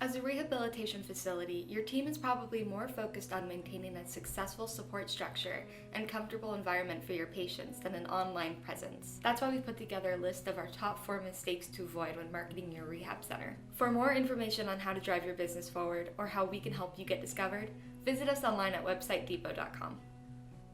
As a rehabilitation facility, your team is probably more focused on maintaining a successful support structure and comfortable environment for your patients than an online presence. That's why we put together a list of our top 4 mistakes to avoid when marketing your rehab center. For more information on how to drive your business forward or how we can help you get discovered, visit us online at websitedepot.com.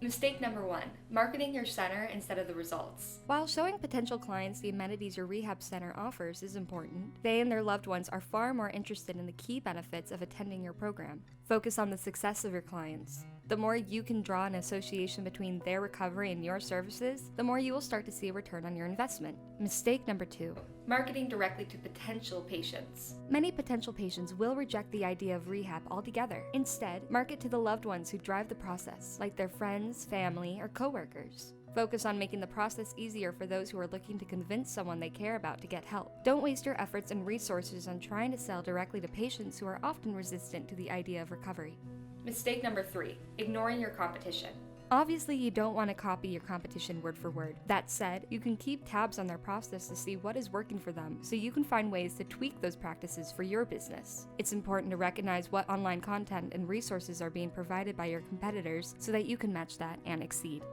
Mistake number 1, marketing your center instead of the results. While showing potential clients the amenities your rehab center offers is important, they and their loved ones are far more interested in the key benefits of attending your program. Focus on the success of your clients. The more you can draw an association between their recovery and your services, the more you will start to see a return on your investment. Mistake number 2, marketing directly to potential patients. Many potential patients will reject the idea of rehab altogether. Instead, market to the loved ones who drive the process, like their friends, family, or coworkers. Focus on making the process easier for those who are looking to convince someone they care about to get help. Don't waste your efforts and resources on trying to sell directly to patients who are often resistant to the idea of recovery. Mistake number 3, ignoring your competition. Obviously, you don't want to copy your competition word for word. That said, you can keep tabs on their process to see what is working for them so you can find ways to tweak those practices for your business. It's important to recognize what online content and resources are being provided by your competitors so that you can match that and exceed.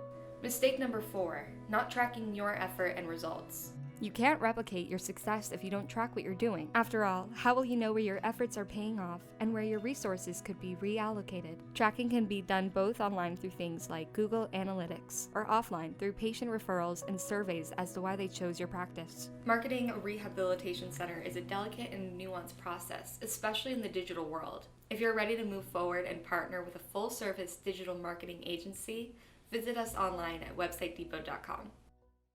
Mistake number 4, not tracking your effort and results. You can't replicate your success if you don't track what you're doing. After all, how will you know where your efforts are paying off and where your resources could be reallocated? Tracking can be done both online through things like Google Analytics or offline through patient referrals and surveys as to why they chose your practice. Marketing a rehabilitation center is a delicate and nuanced process, especially in the digital world. If you're ready to move forward and partner with a full-service digital marketing agency, visit us online at websitedepot.com.